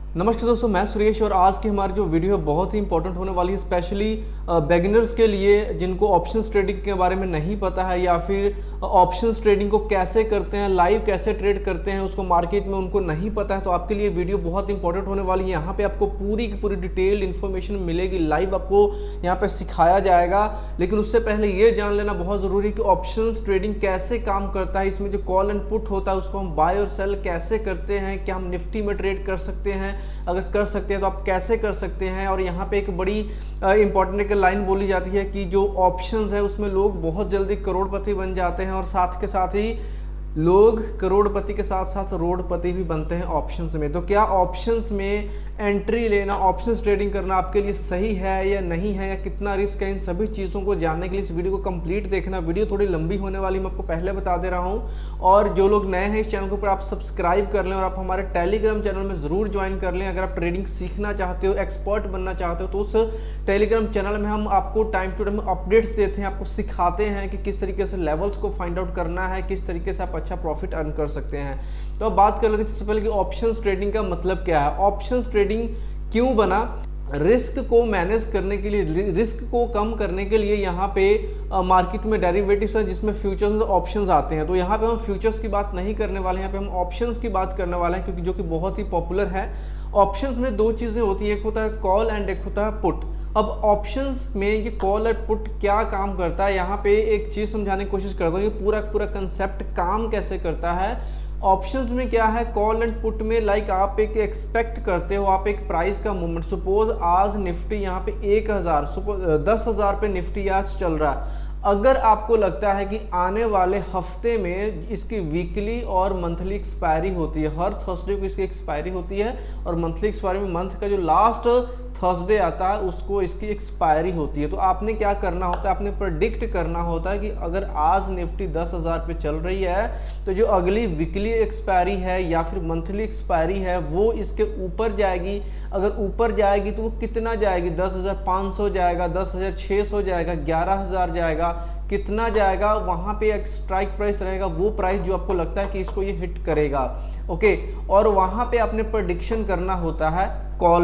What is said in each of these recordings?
नमस्कार दोस्तों, मैं सुरेश और आज की हमारी जो वीडियो बहुत ही इंपॉर्टेंट होने वाली है, स्पेशली बिगिनर्स के लिए जिनको ऑप्शंस ट्रेडिंग के बारे में नहीं पता है या फिर ऑप्शंस ट्रेडिंग को कैसे करते हैं, लाइव कैसे ट्रेड करते हैं उसको मार्केट में उनको नहीं पता है। तो आपके लिए वीडियो बहुत इंपॉर्टेंट होने वाली है। यहाँ पे आपको पूरी की पूरी डिटेल्ड इन्फॉर्मेशन मिलेगी, लाइव आपको यहाँ पे सिखाया जाएगा। लेकिन उससे पहले ये जान लेना बहुत ज़रूरी है कि ऑप्शंस ट्रेडिंग कैसे काम करता है। इसमें जो कॉल एंड पुट होता है उसको हम बाय और सेल कैसे करते हैं, क्या हम निफ्टी में ट्रेड कर सकते हैं, अगर कर सकते हैं तो आप कैसे कर सकते हैं। और यहाँ पे एक बड़ी इंपॉर्टेंट एक लाइन बोली जाती है कि जो ऑप्शंस है उसमें लोग बहुत जल्दी करोड़पति बन जाते हैं और साथ के साथ ही लोग करोड़पति के साथ साथ रोडपति भी बनते हैं ऑप्शंस में। तो क्या ऑप्शंस में एंट्री लेना, ऑप्शंस ट्रेडिंग करना आपके लिए सही है या नहीं है, या कितना रिस्क है, इन सभी चीज़ों को जानने के लिए इस वीडियो को कंप्लीट देखना। वीडियो थोड़ी लंबी होने वाली, मैं आपको पहले बता दे रहा हूं। और जो लोग नए हैं इस चैनल के ऊपर आप सब्सक्राइब कर लें और आप हमारे टेलीग्राम चैनल में ज़रूर ज्वाइन कर लें। अगर आप ट्रेडिंग सीखना चाहते हो, एक्सपर्ट बनना चाहते हो, तो उस टेलीग्राम चैनल में हम आपको टाइम टू टाइम अपडेट्स देते हैं, आपको सिखाते हैं कि किस तरीके से लेवल्स को फाइंड आउट करना है, किस तरीके से आप अच्छा प्रॉफिट अर्न कर सकते हैं। तो अब बात कर लेते हैं सबसे पहले कि ऑप्शंस ट्रेडिंग का मतलब क्या है, ऑप्शंस ट्रेडिंग क्यों बना। रिस्क को मैनेज करने के लिए, रिस्क को कम करने के लिए यहाँ पे मार्केट में डेरिवेटिव्स हैं जिसमें फ्यूचर्स और ऑप्शंस आते हैं। तो यहाँ पे हम फ्यूचर्स की बात नहीं करने वाले हैं, यहाँ पे हम ऑप्शंस की बात करने वाले हैं, क्योंकि जो कि बहुत ही पॉपुलर है। ऑप्शंस में दो चीज़ें होती है, एक होता है कॉल एंड एक होता है पुट। अब ऑप्शंस में ये कॉल और पुट क्या काम करता है, यहाँ पे एक चीज़ समझाने की कोशिश करता हूँ, ये पूरा कंसेप्ट काम कैसे करता है। ऑप्शंस में क्या है, कॉल एंड पुट में लाइक आप एक एक्सपेक्ट करते हो, आप एक प्राइस का मूवमेंट, सपोज आज निफ्टी यहाँ पे 1000, सपोज 10,000 पे निफ्टी आज चल रहा है। अगर आपको लगता है कि आने वाले हफ्ते में इसकी वीकली और मंथली एक्सपायरी होती है, हर थर्सडे को इसकी एक्सपायरी होती है और मंथली एक्सपायरी में मंथ का जो लास्ट थर्सडे आता है उसको इसकी एक्सपायरी होती है। तो आपने क्या करना होता है, आपने प्रेडिक्ट करना होता है कि अगर आज निफ्टी 10,000 पे चल रही है तो जो अगली वीकली एक्सपायरी है या फिर मंथली एक्सपायरी है वो इसके ऊपर जाएगी। अगर ऊपर जाएगी तो वो कितना जाएगी, 10,500 जाएगा, 10,600 जाएगा, 11,000 जाएगा, कितना जाएगा, वहां पे एक स्ट्राइक प्राइस रहेगा, वो प्राइस जो आपको लगता है कि इसको ये हिट करेगा। ओके, और वहां पे आपने प्रेडिक्शन करना होता है कॉल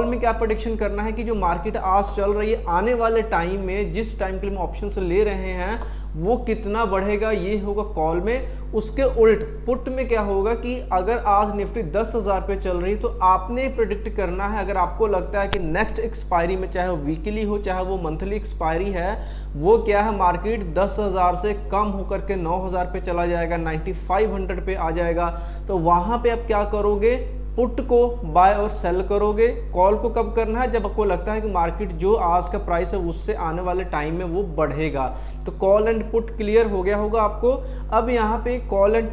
में क्या प्रेडिक्शन करना है कि जो मार्केट आज चल रही है आने वाले टाइम में, जिस टाइम के लिए हम ऑप्शन से ले रहे हैं वो कितना बढ़ेगा, ये होगा कॉल में। उसके उल्ट पुट में क्या होगा कि अगर आज निफ्टी 10,000 पे चल रही तो आपने प्रेडिक्ट करना है, अगर आपको लगता है कि नेक्स्ट एक्सपायरी में, चाहे वो वीकली हो चाहे वो मंथली एक्सपायरी है, वो क्या है, मार्केट 10,000 से कम होकर के 9,000 पे चला जाएगा, 9500 पे आ जाएगा। तो वहां पे आप क्या करोगे, पुट को बाय और सेल करोगे। कॉल को कब करना है, जब आपको लगता है कि मार्केट जो आज का प्राइस है उससे आने वाले टाइम में वो बढ़ेगा। तो कॉल एंड पुट क्लियर हो गया होगा आपको। अब यहाँ पे कॉल एंड,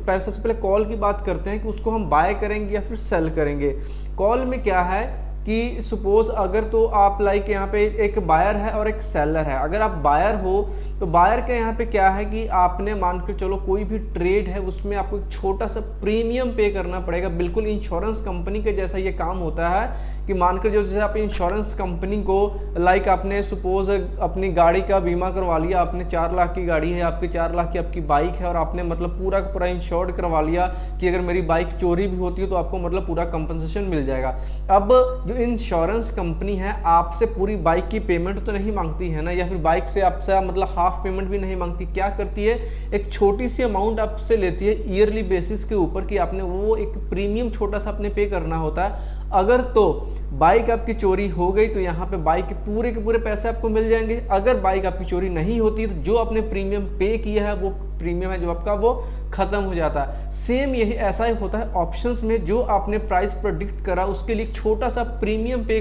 सबसे पहले कॉल की बात करते हैं कि उसको हम बाय करेंगे या फिर सेल करेंगे। कॉल में क्या है कि सपोज अगर तो आप लाइक यहाँ पे एक बायर है और एक सेलर है। अगर आप बायर हो तो बायर के यहाँ पे क्या है कि आपने मान के चलो कोई भी ट्रेड है उसमें आपको एक छोटा सा प्रीमियम पे करना पड़ेगा। बिल्कुल इंश्योरेंस कंपनी के जैसा ये काम होता है कि मानकर जो जैसे आप इंश्योरेंस कंपनी को लाइक आपने सपोज अपनी गाड़ी का बीमा करवा लिया, आपने 4 लाख की गाड़ी है आपकी, 4 लाख की आपकी बाइक है और आपने मतलब पूरा का पूरा इंश्योर्ड करवा लिया कि अगर मेरी बाइक चोरी भी होती है तो आपको मतलब पूरा कंपनसेशन मिल जाएगा। अब जो इंश्योरेंस कंपनी है आपसे पूरी बाइक की पेमेंट तो नहीं मांगती है ना, या फिर बाइक से आपसे मतलब हाफ पेमेंट भी नहीं मांगती। क्या करती है, एक छोटी सी अमाउंट आपसे लेती है ईयरली बेसिस के ऊपर कि आपने वो एक प्रीमियम छोटा सा अपने पे करना होता है। अगर तो बाइक आपकी चोरी हो गई तो यहाँ पे बाइक के पूरे पैसे आपको मिल जाएंगे। अगर बाइक आपकी चोरी नहीं होती तो जो आपने प्रीमियम पे किया है वो प्रीमियम है जो आपका वो खत्म हो जाता है। सेम यही ऐसा ही होता है ऑप्शंस में, जो आपने प्राइस प्रेडिक्ट करा उसके लिए छोटा सा प्रीमियम पे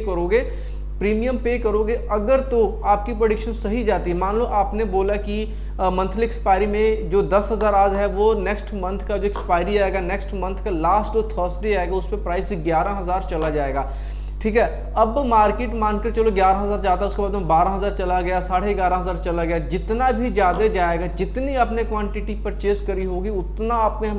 करोगे। अगर तो आपकी प्रेडिक्शन सही जाती है, मान लो आपने बोला कि मंथली एक्सपायरी में जो 10,000 आज है वो नेक्स्ट मंथ का जो एक्सपायरी आएगा, नेक्स्ट मंथ का लास्ट थर्सडे आएगा, उस पर प्राइस 11,000 चला जाएगा। ठीक है, अब मार्केट मानकर चलो 11,000 जाता है, उसके बाद में 12,000 चला गया, 11,500 चला गया। जितना भी ज़्यादा जाएगा, जितनी आपने क्वांटिटी परचेज करी होगी उतना आपने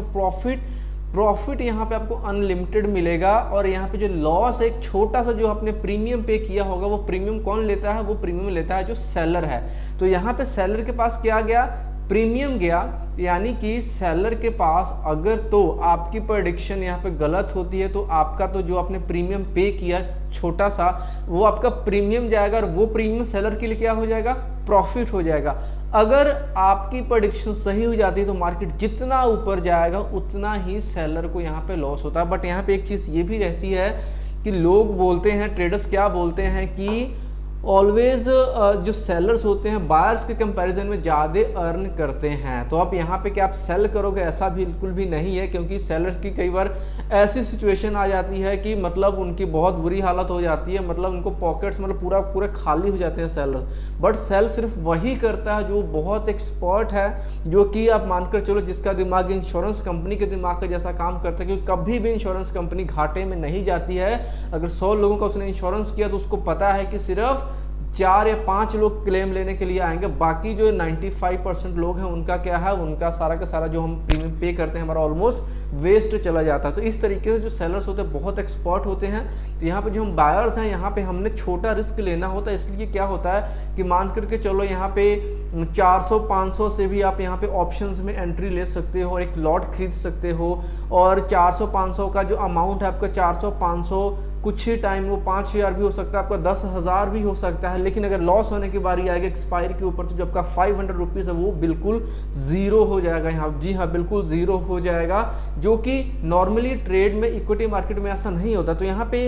प्रॉफिट यहाँ पे आपको अनलिमिटेड मिलेगा। और यहाँ पे जो लॉस है, एक छोटा सा जो आपने प्रीमियम पे किया होगा, वो प्रीमियम कौन लेता है, वो प्रीमियम लेता है जो सेलर है। तो यहाँ पे सेलर के पास क्या गया, प्रीमियम गया, यानी कि सेलर के पास अगर तो आपकी प्रेडिक्शन यहाँ पे गलत होती है तो आपका तो जो आपने प्रीमियम पे किया छोटा सा, वो आपका प्रीमियम जाएगा और वो प्रीमियम सेलर के लिए क्या हो जाएगा, प्रॉफिट हो जाएगा। अगर आपकी प्रेडिक्शन सही हो जाती है तो मार्केट जितना ऊपर जाएगा उतना ही सेलर को यहाँ पे लॉस होता है। बट यहाँ पे एक चीज़ ये भी रहती है कि लोग बोलते हैं, ट्रेडर्स क्या बोलते हैं कि ऑलवेज जो सेलर्स होते हैं बायर्स के कंपैरिजन में ज़्यादा अर्न करते हैं। तो अब यहाँ पे क्या आप सेल करोगे, ऐसा बिल्कुल भी नहीं है, क्योंकि सेलर्स की कई बार ऐसी सिचुएशन आ जाती है कि मतलब उनकी बहुत बुरी हालत हो जाती है, मतलब उनको पॉकेट्स मतलब पूरे खाली हो जाते हैं सेलर्स। बट सेल सिर्फ वही करता है जो बहुत एक्सपर्ट है, जो कि आप मानकर चलो जिसका दिमाग इंश्योरेंस कंपनी के दिमाग का जैसा काम करता है, क्योंकि कभी भी इंश्योरेंस कंपनी घाटे में नहीं जाती है। अगर 100 लोगों का उसने इंश्योरेंस किया तो उसको पता है कि सिर्फ 4 या 5 लोग क्लेम लेने के लिए आएंगे, बाकी जो 95% लोग हैं उनका क्या है, उनका सारा का सारा जो हम प्रीमियम पे करते हैं हमारा ऑलमोस्ट वेस्ट चला जाता है। तो इस तरीके से जो सेलर्स होते हैं बहुत एक्सपर्ट होते हैं। तो यहाँ पे जो हम बायर्स हैं यहाँ पे हमने छोटा रिस्क लेना होता है, इसलिए क्या होता है कि मान करके चलो यहाँ पे 400-500 से भी आप यहाँ पे ऑप्शंस में एंट्री ले सकते हो और एक लॉट खरीद सकते हो। और 400-500 का जो अमाउंट है आपका 400-500 कुछ ही टाइम वो 5000 भी हो सकता है, आपका 10,000 भी हो सकता है। लेकिन अगर लॉस होने की बारी आएगी एक्सपायर के ऊपर तो जो आपका 500 रुपीज़ है वो बिल्कुल ज़ीरो हो जाएगा। यहाँ जी हाँ बिल्कुल ज़ीरो हो जाएगा, जो कि नॉर्मली ट्रेड में इक्विटी मार्केट में ऐसा नहीं होता। तो यहाँ पे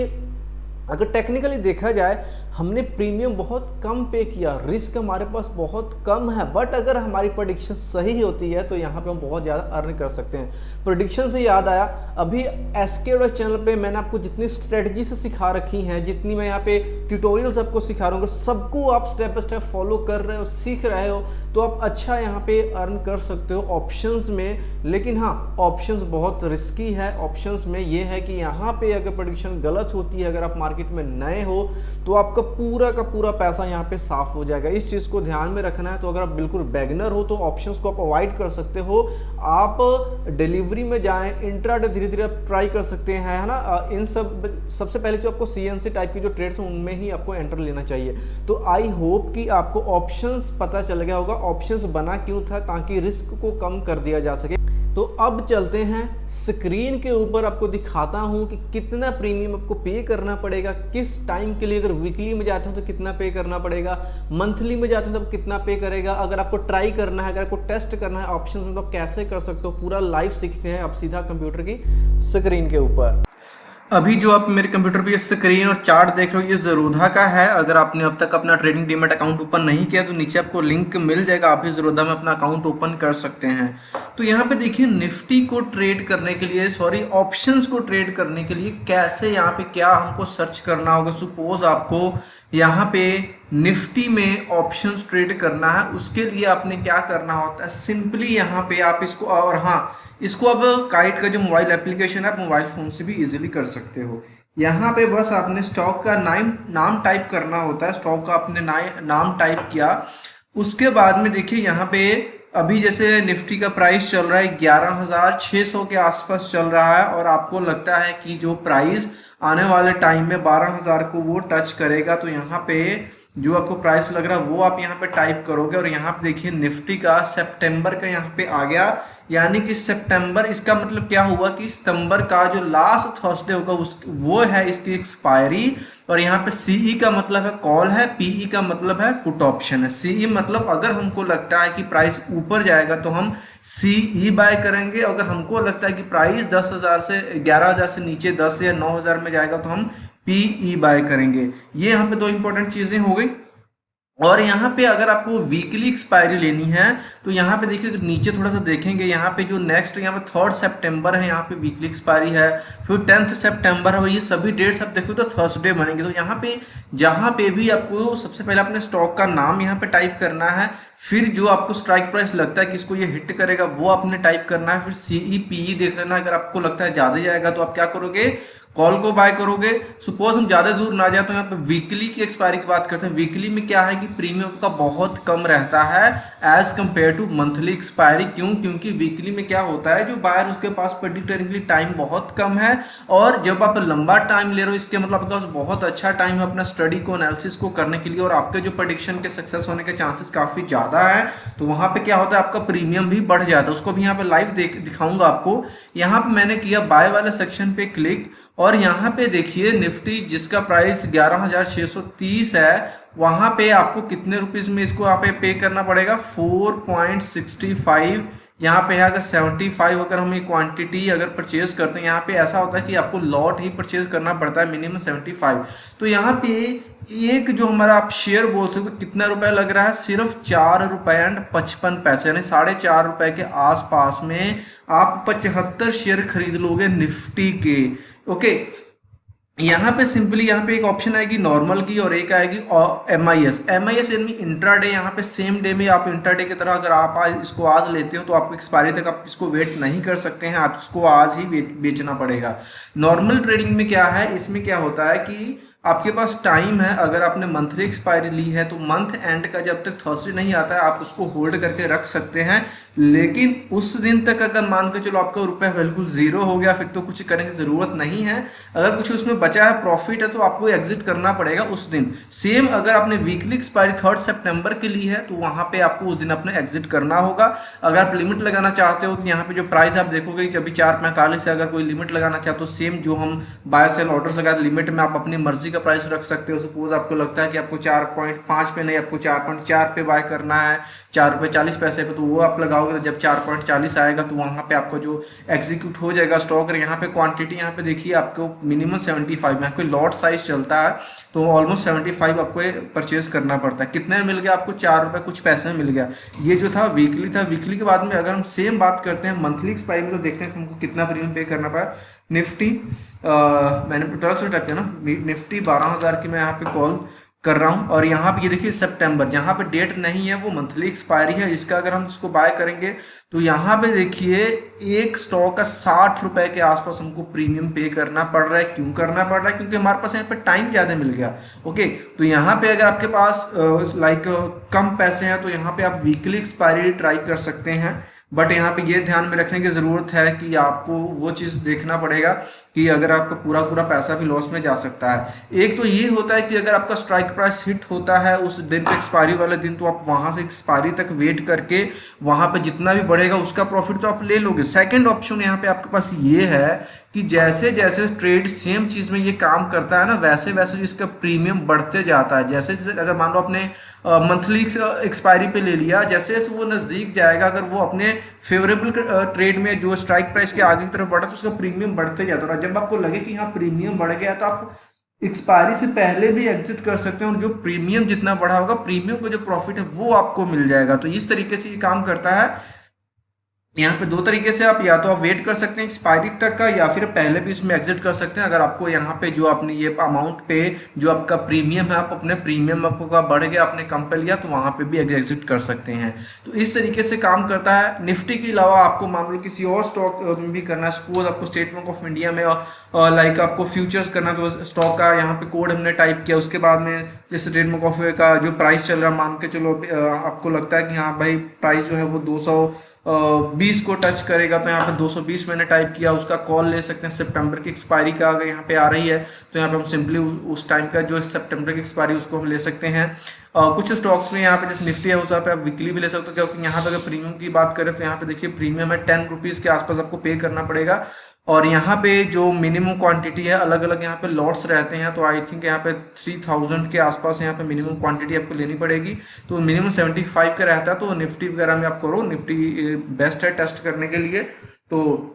अगर टेक्निकली देखा जाए हमने प्रीमियम बहुत कम पे किया, रिस्क हमारे पास बहुत कम है, बट अगर हमारी प्रेडिक्शन सही होती है तो यहाँ पे हम बहुत ज़्यादा अर्न कर सकते हैं। प्रेडिक्शन से याद आया, अभी एसके चैनल पे मैंने आपको जितनी स्ट्रेटजी से सिखा रखी हैं, जितनी मैं यहाँ पे ट्यूटोरियल्स आपको सिखा रहा हूँ, सबको आप स्टेप बाय स्टेप फॉलो कर रहे हो, सीख रहे हो, तो आप अच्छा यहाँ पे अर्न कर सकते हो ऑप्शंस में। लेकिन हाँ, ऑप्शंस बहुत रिस्की है। ऑप्शंस में ये है कि यहाँ पे अगर प्रेडिक्शन गलत होती है, अगर आप मार्केट में नए हो तो आपका पूरा का पूरा पैसा यहाँ पे साफ हो जाएगा। इस चीज़ को ध्यान में रखना है। तो अगर आप बिल्कुल बिगिनर हो तो ऑप्शंस को आप अवॉइड कर सकते हो, आप डिलीवरी में जाएं, इंट्राडे धीरे धीरे आप ट्राई कर सकते हैं, है ना। इन सबसे पहले जो आपको सीएनसी टाइप की जो ट्रेड्स हैं उनमें ही आपको एंटर लेना चाहिए। तो आई होप कि आपको ऑप्शंस पता चल गया होगा, ऑप्शंस बना क्यों था, ताकि रिस्क को कम कर दिया जा सके। तो अब चलते हैं स्क्रीन के ऊपर, आपको दिखाता हूं कि कितना प्रीमियम आपको पे करना पड़ेगा, किस टाइम के लिए। अगर वीकली में जाते हो तो कितना पे करना पड़ेगा, मंथली में जाते हो तो कितना पे करेगा, अगर आपको ट्राई करना है, अगर आपको टेस्ट करना है ऑप्शन में तो आप कैसे कर सकते हो, पूरा लाइव सीखते हैं आप सीधा कंप्यूटर की स्क्रीन के ऊपर। अभी जो आप मेरे कंप्यूटर पे ये स्क्रीन और चार्ट देख रहे हो ये ज़रोधा का है। अगर आपने अब तक अपना ट्रेडिंग डीमैट अकाउंट ओपन नहीं किया तो नीचे आपको लिंक मिल जाएगा, आप भी ज़रोधा में अपना अकाउंट ओपन कर सकते हैं। तो यहाँ पे देखिए निफ्टी को ट्रेड करने के लिए, सॉरी ऑप्शंस को ट्रेड करने के लिए कैसे यहाँ पे क्या हमको सर्च करना होगा। सपोज आपको यहाँ पे निफ्टी में ऑप्शंस ट्रेड करना है, उसके लिए आपने क्या करना होता है, सिंपली यहाँ पे आप इसको, और हाँ इसको अब काइट का जो मोबाइल एप्लीकेशन है आप मोबाइल फ़ोन से भी इजीली कर सकते हो। यहाँ पे बस आपने स्टॉक का नाम टाइप करना होता है, स्टॉक का आपने नाम टाइप किया, उसके बाद में देखिए यहाँ पे अभी जैसे निफ्टी का प्राइस चल रहा है 11,600 के आसपास चल रहा है, और आपको लगता है कि जो प्राइस आने वाले टाइम में 12,000 को वो टच करेगा, तो यहाँ पे जो आपको प्राइस लग रहा है वो आप यहाँ पे टाइप करोगे। और यहाँ पे देखिए निफ्टी का सितंबर का यहाँ पे आ गया, यानी कि सितंबर, इसका मतलब क्या हुआ कि सितंबर का जो लास्ट थर्सडे होगा वो है इसकी एक्सपायरी। और यहाँ पे सीई का मतलब है कॉल है, पीई का मतलब है पुट ऑप्शन है। सीई मतलब अगर हमको लगता है कि प्राइस ऊपर जाएगा तो हम सीई बाय करेंगे, अगर हमको लगता है कि प्राइस 10,000 से 11,000 से नीचे 10 या 9,000 में जाएगा तो हम पीई बाय करेंगे। ये यहाँ पे दो इंपॉर्टेंट चीजें हो गई। और यहाँ पे अगर आपको वीकली एक्सपायरी लेनी है तो यहाँ पे देखिए नीचे थोड़ा सा देखेंगे, यहाँ पे जो नेक्स्ट यहाँ पे 3 सितंबर है, यहाँ पे वीकली एक्सपायरी है, फिर 10 सितंबर है, और ये सभी डेट्स आप देखो तो थर्सडे बनेंगे। तो यहाँ पे जहाँ पे भी आपको सबसे पहले अपने स्टॉक का नाम यहाँ पे टाइप करना है, फिर जो आपको स्ट्राइक प्राइस लगता है कि इसको ये हिट करेगा वो आपने टाइप करना है, फिर सीई पीई देख लेना। अगर आपको लगता है ज़्यादा जाएगा तो आप क्या करोगे, कॉल को बाय करोगे, सपोज हम ज़्यादा दूर ना जाए तो यहाँ पे वीकली की एक्सपायरी की बात करते हैं। वीकली में क्या है कि प्रीमियम का बहुत कम रहता है as compare to monthly expiry. क्यों? क्योंकि वीकली में क्या होता है, जो बायर उसके पास पर्टिकुलरली टाइम बहुत कम है, और जब आप लंबा टाइम ले रहे हो इसके मतलब आपके पास बहुत अच्छा टाइम है अपना स्टडी को, एनालिसिस को करने के लिए, और आपके जो प्रेडिक्शन के सक्सेस होने के चांसेस काफ़ी ज़्यादा है। तो वहाँ पे क्या होता है, आपका प्रीमियम भी बढ़ जाता है। उसको भी यहाँ पे लाइव दिखाऊंगा आपको। यहाँ पे मैंने किया बाय वाले सेक्शन पे क्लिक, और यहाँ पे देखिए निफ्टी जिसका प्राइस 11,630 है, वहाँ पे आपको कितने रुपीस में इसको यहाँ पे करना पड़ेगा, 4.65। यहाँ पे है अगर 75 अगर हम ये क्वांटिटी अगर परचेज करते हैं, यहाँ पे ऐसा होता है कि आपको लॉट ही परचेज करना पड़ता है, मिनिमम 75। तो यहाँ पे एक जो हमारा आप शेयर बोल सकते हो कितना रुपया लग रहा है, सिर्फ 4 रुपये एंड 55 पैसे, यानी 4.5 रुपये के आसपास में आप 75 शेयर खरीद लोगे निफ्टी के। ओके, यहाँ पे सिंपली यहाँ पे एक ऑप्शन आएगी नॉर्मल की और एक आएगी MIS यानी इंट्राडे। यहाँ पे सेम डे में आप इंट्राडे की तरह अगर आप आज इसको आज लेते हो तो आपको एक्सपायरी तक आप इसको वेट नहीं कर सकते हैं, आप इसको आज ही बेचना पड़ेगा। नॉर्मल ट्रेडिंग में क्या है, इसमें क्या होता है कि आपके पास टाइम है, अगर आपने मंथली एक्सपायरी ली है तो मंथ एंड का जब तक थर्सडे नहीं आता है आप उसको होल्ड करके रख सकते हैं, लेकिन उस दिन तक अगर मान के चलो आपका रुपया बिल्कुल जीरो हो गया, फिर तो कुछ करने की जरूरत नहीं है। अगर कुछ उसमें बचा है, प्रॉफिट है, तो आपको एग्जिट करना पड़ेगा उस दिन। सेम अगर आपने वीकली एक्सपायरी 3 सितंबर के ली है तो वहां पे आपको उस दिन अपने एग्जिट करना होगा। अगर आप लिमिट लगाना चाहते हो तो यहाँ पे जो प्राइस आप देखोगे कि अभी 4.45 है, अगर कोई लिमिट लगाना चाहते हो सेम जो हम बाय सेल ऑर्डर्स लगाते लिमिट में आप अपनी मर्जी का प्राइस रख सकते हो। सपोज आपको लगता है कि आपको 4.5 पे नहीं, आपको 4.4 पे बाय करना है, 4.40 रुपये पे, तो वो आप लगाओगे। तो जब 4.40 आएगा तो वहां पे आपको जो एग्जीक्यूट हो जाएगा स्टॉक। यहाँ पे क्वांटिटी यहाँ पे देखिए आपको मिनिमम 75 में, आपको लॉट साइज चलता है तो ऑलमोस्ट 75 आपको परचेज करना पड़ता है। कितने में मिल गया आपको, 4 रुपये कुछ पैसे में मिल गया। ये जो था वीकली था। वीकली के बाद में अगर हम सेम बात करते हैं मंथली एक्सपायरी में, तो देखते हैं हमको कितना प्रीमियम पे करना पड़ा। निफ्टी मैंने 1200 टक ना, निफ्टी 12,000 की मैं यहाँ पे कॉल कर रहा हूँ, और यहाँ पे ये देखिए सितंबर, जहाँ पे डेट नहीं है वो मंथली एक्सपायरी है। इसका अगर हम इसको बाय करेंगे तो यहाँ पे देखिए एक स्टॉक का 60 रुपए के आसपास हमको प्रीमियम पे करना पड़ रहा है। क्यों करना पड़ रहा है? क्योंकि हमारे पास यहाँ पे टाइम ज़्यादा मिल गया। ओके, तो यहाँ पे अगर आपके पास कम पैसे हैं तो यहाँ पे आप वीकली एक्सपायरी ट्राई कर सकते हैं, बट यहाँ पे ये ध्यान में रखने की ज़रूरत है कि आपको वो चीज़ देखना पड़ेगा कि अगर आपका पूरा पैसा भी लॉस में जा सकता है। एक तो ये होता है कि अगर आपका स्ट्राइक प्राइस हिट होता है उस दिन पे, एक्सपायरी वाले दिन, तो आप वहाँ से एक्सपायरी तक वेट करके वहाँ पे जितना भी बढ़ेगा उसका प्रॉफिट तो आप ले लोगे। सेकेंड ऑप्शन यहाँ पे आपके पास ये है कि जैसे जैसे ट्रेड सेम चीज़ में ये काम करता है ना, वैसे वैसे इसका प्रीमियम बढ़ते जाता है। जैसे जैसे अगर मान लो आपने मंथली एक्सपायरी पे ले लिया, जैसे जैसे वो नज़दीक जाएगा, अगर वो अपने फेवरेबल ट्रेड में जो स्ट्राइक प्राइस के आगे की तरफ बढ़ा तो उसका प्रीमियम बढ़ते जाता है। जब आपको लगे कि यहाँ प्रीमियम बढ़ गया तो आप एक्सपायरी से पहले भी एग्जिट कर सकते हैं, और जो प्रीमियम जितना बढ़ा होगा प्रीमियम का जो प्रॉफिट है वो आपको मिल जाएगा। तो इस तरीके से ये काम करता है। यहाँ पे 2 तरीके से आप या तो आप वेट कर सकते हैं एक्सपायरी तक का, या फिर पहले भी इसमें एग्जिट कर सकते हैं। अगर आपको यहाँ पे जो आपने ये अमाउंट पे जो आपका प्रीमियम है, आप अपने प्रीमियम आपका बढ़ गया, आपने कम पे लिया, तो वहाँ पे भी एग्जिट कर सकते हैं। तो इस तरीके से काम करता है। निफ्टी के अलावा आपको मान लो किसी और स्टॉक में भी करना है, सपोज आपको स्टेट बैंक ऑफ इंडिया में लाइक आपको फ्यूचर्स करना, तो स्टॉक का यहाँ पे कोड हमने टाइप किया, उसके बाद में जैसे स्टेट बैंक ऑफ का जो प्राइस चल रहा है, मान के चलो आपको लगता है कि हाँ भाई प्राइस जो है वो 220 को टच करेगा, तो यहाँ पे 220 मैंने टाइप किया, उसका कॉल ले सकते हैं। सितंबर की एक्सपायरी का अगर यहाँ पे आ रही है तो यहाँ पे हम सिंपली उस टाइम का जो सितंबर की एक्सपायरी उसको हम ले सकते हैं। कुछ स्टॉक्स में यहाँ पे जैसे निफ्टी है उस पे आप वीकली भी ले सकते हो, क्योंकि यहाँ पे अगर प्रीमियम की बात करें तो यहाँ पे देखिए प्रीमियम है 10 रुपीज़ के आसपास आपको पे करना पड़ेगा। और यहाँ पे जो मिनिमम क्वांटिटी है, अलग अलग यहाँ पे लॉट्स रहते हैं, तो आई थिंक यहाँ पे 3000 के आसपास यहाँ पे मिनिमम क्वांटिटी आपको लेनी पड़ेगी। तो मिनिमम 75 का रहता है। तो निफ्टी वगैरह में आप करो, निफ्टी बेस्ट है टेस्ट करने के लिए। तो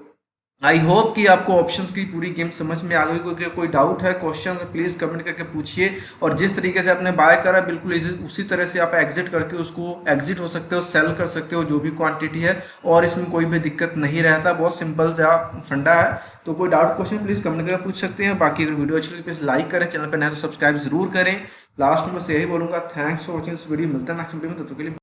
आई होप कि आपको ऑप्शंस की पूरी गेम समझ में आ गई। कोई डाउट है, क्वेश्चन है, प्लीज़ कमेंट करके पूछिए। और जिस तरीके से आपने बाय करा बिल्कुल उसी तरह से आप एग्जिट करके उसको एग्जिट हो सकते हो, सेल कर सकते हो जो भी क्वांटिटी है, और इसमें कोई भी दिक्कत नहीं रहता। बहुत सिंपल सा फंडा है। तो कोई डाउट क्वेश्चन प्लीज़ कमेंट करके पूछ सकते हैं। बाकी अगर वीडियो अच्छी लगी प्लीज़ लाइक करें, चैनल पर नया तो सब्सक्राइब जरूर करें। लास्ट में बस यही बोलूँगा, thanks for watching this video. मिलता है नेक्स्ट वीडियो में, तब तक के लिए।